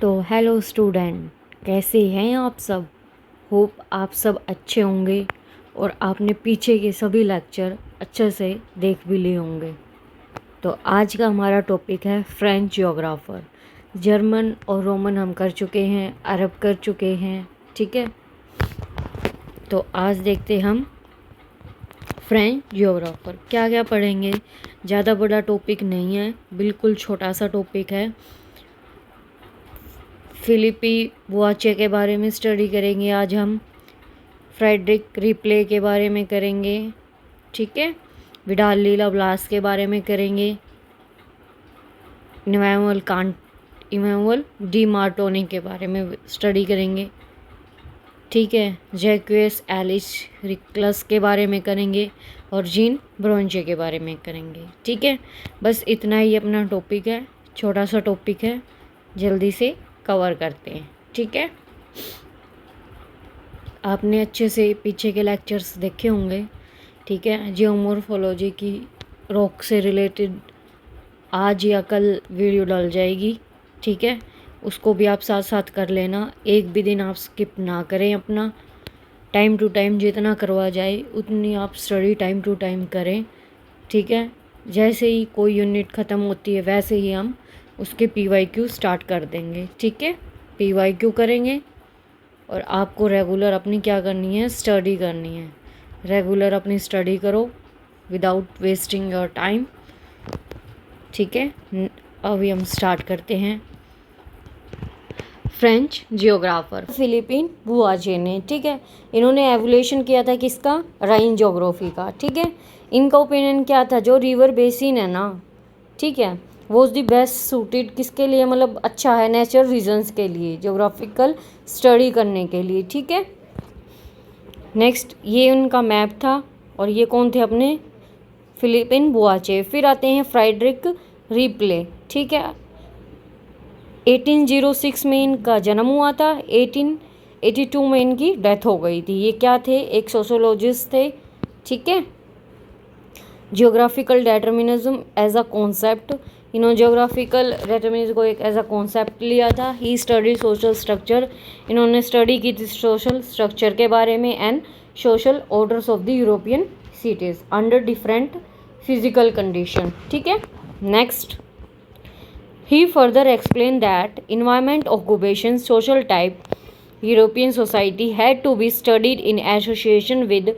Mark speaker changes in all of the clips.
Speaker 1: तो hello student, कैसे हैं आप सब। होप आप सब अच्छे होंगे और आपने पीछे के सभी लेक्चर अच्छे से देख भी लिए होंगे। तो आज का हमारा टॉपिक है फ्रेंच जियोग्राफर। जर्मन और रोमन हम कर चुके हैं, अरब कर चुके हैं, ठीक है। तो आज देखते हम फ्रेंच जियोग्राफर क्या क्या पढ़ेंगे। ज़्यादा बड़ा टॉपिक नहीं है, बिल्कुल छोटा सा टॉपिक है। फिलिपी बुआचे के बारे में स्टडी करेंगे आज हम। फ्रेडरिक रिप्ले के बारे में करेंगे, ठीक है। विडाल लीला ब्लास के बारे में करेंगे। इमैनुअल डी मार्टोनी के बारे में स्टडी करेंगे, ठीक है। जैक्वेस एलिस रिक्लस के बारे में करेंगे और जीन ब्रोंचे के बारे में करेंगे, ठीक है। बस इतना ही अपना टॉपिक है, छोटा सा टॉपिक है, जल्दी से कवर करते हैं, ठीक है। आपने अच्छे से पीछे के लेक्चर्स देखे होंगे, ठीक है। जियोमॉर्फोलॉजी की रॉक से रिलेटेड आज या कल वीडियो डाल जाएगी, ठीक है। उसको भी आप साथ साथ कर लेना, एक भी दिन आप स्किप ना करें। अपना टाइम टू टाइम जितना करवा जाए उतनी आप स्टडी टाइम टू टाइम करें, ठीक है। जैसे ही कोई यूनिट ख़त्म होती है वैसे ही हम उसके PYQ स्टार्ट कर देंगे, ठीक है। PYQ करेंगे और आपको रेगुलर अपनी क्या करनी है, स्टडी करनी है। रेगुलर अपनी स्टडी करो विदाउट वेस्टिंग योर टाइम, ठीक है। अभी हम स्टार्ट करते हैं। फ्रेंच जियोग्राफर फिलिपिन बुआचे ने, ठीक है। इन्होंने एवोल्यूशन किया था किसका, राइन ज्योग्राफी का, ठीक है। इनका ओपिनियन क्या था, जो रिवर बेसिन है ना, ठीक है, वो द बेस्ट सूटेड किसके लिए, मतलब अच्छा है नेचुरल रीजन्स के लिए, ज्योग्राफिकल स्टडी करने के लिए, ठीक है। नेक्स्ट ये उनका मैप था और ये कौन थे अपने, फिलिपिन बुआचे। फिर आते हैं फ्रेडरिक रिप्ले, ठीक है। 1806 में इनका जन्म हुआ था, 1882 में इनकी डेथ हो गई थी। ये क्या थे, एक सोशोलॉजिस्ट थे, ठीक है। Geographical determinism as a concept, इन्होंने जियोग्राफिकल डिटर्मिनिज्म को एक एज अ कॉन्सेप्ट लिया था। ही स्टडी सोशल स्ट्रक्चर, इन्होंने स्टडी की थी सोशल स्ट्रक्चर के बारे में and social orders of the European cities under different physical condition, ठीक है। Next he further explained that environment, occupation, social type, European society had to be studied in association with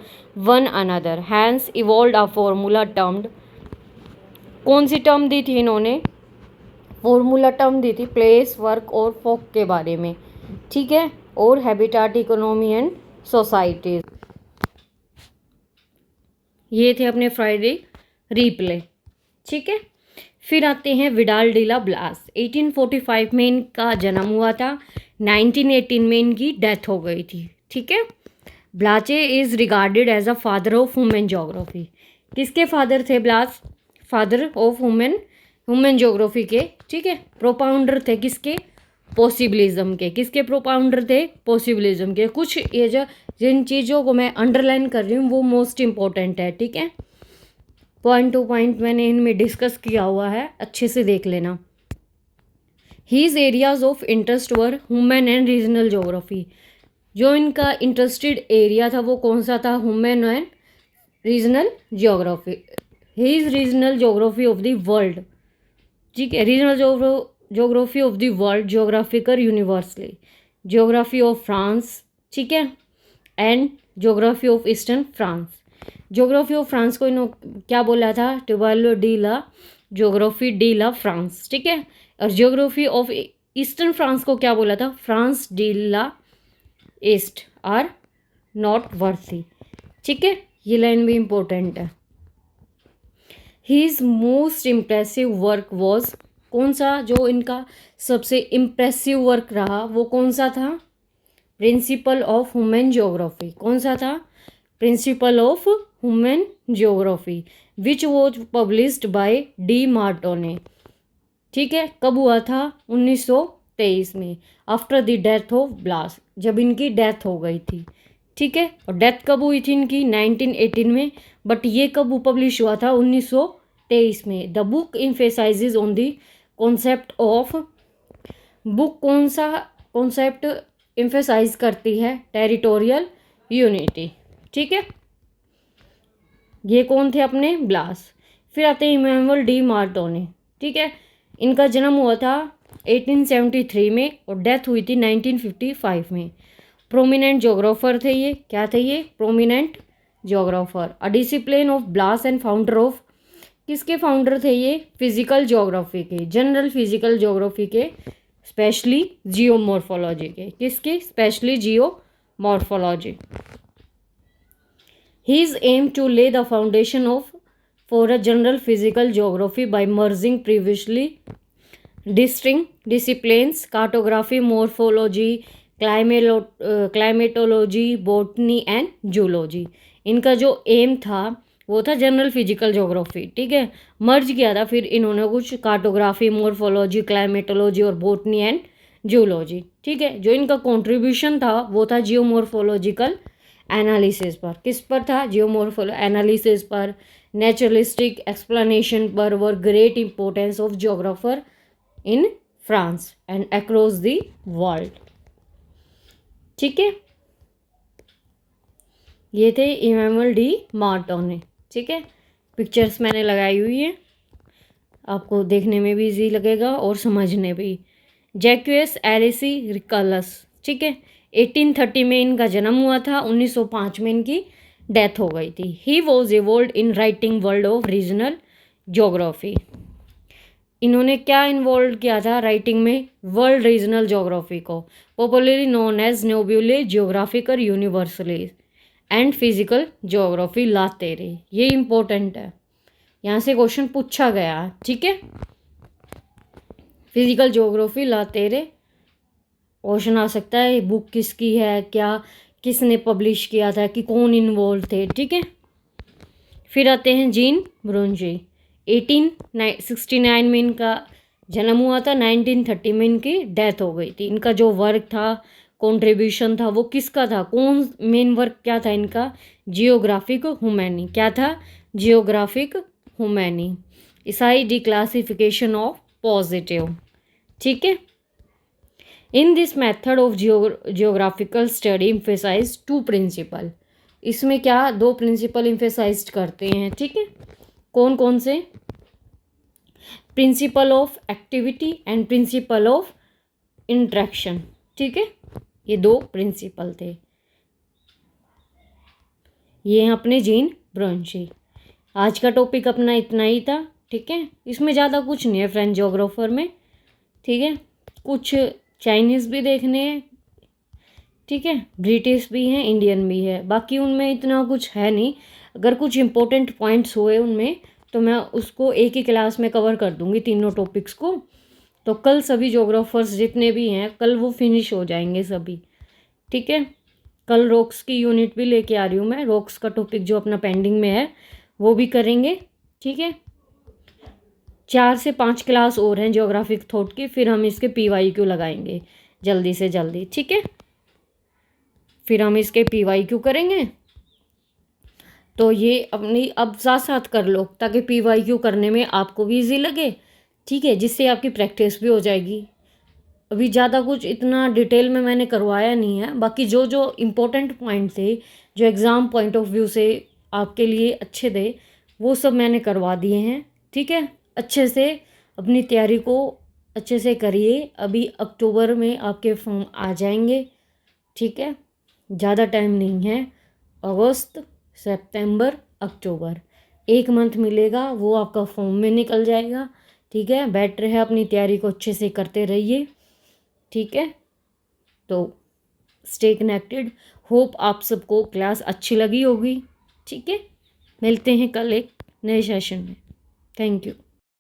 Speaker 1: one another. Hence evolved a formula termed, कौन सी term दी थी इन्होंने, formula term दी थी place, work और फोक के बारे में, ठीक है, और हैबिटाट इकोनॉमी एंड सोसाइटीज। ये थे अपने फ्रेडरिक रिप्ले, ठीक है। फिर आते हैं विडाल डी ब्लास। 1845 में इनका जन्म हुआ था, 1918 में इनकी डेथ हो गई थी, ठीक है। Blache is regarded as a father of human geography. किसके फादर थे Blache, father of human geography के, ठीक है। प्रोपाउंडर थे किसके, पॉसिबिलिज्म के। किसके प्रोपाउंडर थे, पॉसिबिलिज्म के। कुछ ये जो जिन चीज़ों को मैं अंडरलाइन कर रही हूँ वो मोस्ट इम्पोर्टेंट है, ठीक है। पॉइंट टू पॉइंट मैंने इनमें डिस्कस किया हुआ है, अच्छे से देख लेना। His areas of interest were human and regional geography. जो इनका इंटरेस्टेड एरिया था वो कौन सा था, human and regional geography. His regional geography of the world, ठीक है। Regional geography of the world, geographical universally, geography of France, ठीक है, and geography of eastern France. Geography of France को इन्होंने क्या बोला था, टुबालो डी ला ज्योग्राफी डी ला फ्रांस, ठीक है। और ज्योग्राफी ऑफ ईस्टर्न फ्रांस को क्या बोला था, फ्रांस डी ला ईस्ट आर नॉट वर्थी, ठीक है। ये लाइन भी इम्पोर्टेंट है। His most impressive work was, कौन सा जो इनका सबसे इम्प्रेसिव वर्क रहा वो कौन सा था, प्रिंसिपल ऑफ ह्यूमन ज्योग्राफी। कौन सा था, principle of human geography, which was published by de Martonne, ठीक है। कब हुआ था, 1923 में, after the death of Blache, जब इनकी डेथ हो गई थी, ठीक है। और डेथ कब हुई थी इनकी, 1918 में, बट ये कब पब्लिश हुआ था, 1923 में। The book emphasises on the concept of book कौन सा कॉन्सेप्ट एम्फेसाइज करती है? Territorial unity. ठीक है, ये कौन थे अपने? ब्लास। फिर आते हैं इमैनुअल डी मार्टोने। ठीक है, इनका जन्म हुआ था 1873 में और डेथ हुई थी 1955 में। प्रोमिनेंट जोग्राफर थे ये। क्या थे ये? Prominent geographer. A discipline of Blache and founder of, किसके फाउंडर थे ये? फिजिकल ज्योग्राफी के, जनरल फिजिकल ज्योग्राफी के, स्पेशली जियोमॉर्फोलॉजी के। किसके? Specially geomorphology. His aim to lay the foundation of for a general physical geography by merging previously distinct disciplines cartography, morphology, climatology, botany and zoology। इनका जो M था वो था general physical geography. ठीक है, मर्ज किया था फिर इन्होंने कुछ कार्टोग्राफी, मोर्फोलॉजी, क्लाइमेटोलॉजी और बोटनी एंड जूलॉजी। ठीक है, जो इनका कंट्रीब्यूशन था वो था जियोमॉर्फोलॉजिकल एनालिसिस पर। किस पर था? जियोमॉर्फोल एनालिसिस पर, नेचुरलिस्टिक एक्सप्लेनेशन पर, were great importance of geographer in France and across the world. ठीक है, ये थे इमैनुअल डी मार्टोने। ठीक है, पिक्चर्स मैंने लगाई हुई है, आपको देखने में भी इजी लगेगा और समझने भी। Jacques Elisee Reclus. ठीक है, 1830 में इनका जन्म हुआ था, 1905 में इनकी डेथ हो गई थी। He was involve in writing world of regional geography. इन्होंने क्या इन्वॉल्व किया था राइटिंग में? वर्ल्ड रीजनल ज्योग्राफी को, popularly known as Nouvelle geographical Universelle and physical geography La Terre. ये इंपॉर्टेंट है, यहाँ से क्वेश्चन पूछा गया। ठीक है, फिजिकल ज्योग्राफी लातेरे क्वेश्चन आ सकता है। बुक किसकी है, क्या किसने पब्लिश किया था, कि कौन इन्वॉल्व थे। ठीक है, फिर आते हैं जीन ब्रोंजे। 1869 में इनका जन्म हुआ था, 1930 में इनकी डेथ हो गई थी। इनका जो वर्क था, कंट्रीब्यूशन था, वो किसका था? कौन मेन वर्क क्या था इनका? जियोग्राफिक ह्यूमैनी। क्या था? जियोग्राफिक ह्यूमैनी। ईसाई डिक्लासिफिकेशन ऑफ पॉजिटिव। ठीक है, in this method of geographical study emphasize two principle. इसमें क्या? दो प्रिंसिपल एम्फेसाइज करते हैं। ठीक है, कौन कौन से? Principle of activity and principle of interaction. ठीक है, ये दो प्रिंसिपल थे। ये हैं अपने जीन ब्रोंचे। आज का टॉपिक अपना इतना ही था। ठीक है, इसमें ज़्यादा कुछ नहीं है फ्रेंच ज्योग्राफर में। ठीक है, कुछ चाइनीज़ भी देखने हैं। ठीक है, ब्रिटिश भी हैं, इंडियन भी है, बाकी उनमें इतना कुछ है नहीं। अगर कुछ इंपॉर्टेंट पॉइंट्स हुए उनमें तो मैं उसको एक ही क्लास में कवर कर दूंगी, तीनों टॉपिक्स को। तो कल सभी ज्योग्राफर्स जितने भी हैं कल वो फिनिश हो जाएंगे सभी। ठीक है, कल रॉक्स की यूनिट भी लेके आ रही हूँ मैं। रॉक्स का टॉपिक जो अपना पेंडिंग में है वो भी करेंगे। ठीक है, 4 से 5 क्लास और हैं ज्योग्राफिक थॉट की, फिर हम इसके PYQ लगाएंगे जल्दी से जल्दी। ठीक है, फिर हम इसके PYQ करेंगे। तो ये अपनी अब साथ साथ कर लो ताकि PYQ करने में आपको भी इजी लगे। ठीक है, जिससे आपकी प्रैक्टिस भी हो जाएगी। अभी ज़्यादा कुछ इतना डिटेल में मैंने करवाया नहीं है, बाकी जो जो इम्पोर्टेंट पॉइंट थे, जो एग्ज़ाम पॉइंट ऑफ व्यू से आपके लिए अच्छे थे, वो सब मैंने करवा दिए हैं। ठीक है, अच्छे से अपनी तैयारी को अच्छे से करिए। अभी अक्टूबर में आपके फॉर्म आ जाएंगे। ठीक है, ज़्यादा टाइम नहीं है, अगस्त, सितंबर, अक्टूबर, 1 मंथ मिलेगा, वो आपका फॉर्म में निकल जाएगा। ठीक है, बेटर है अपनी तैयारी को अच्छे से करते रहिए। ठीक है, तो स्टे कनेक्टेड। होप आप सबको क्लास अच्छी लगी होगी। ठीक है, मिलते हैं कल एक नए सेशन में। Thank you.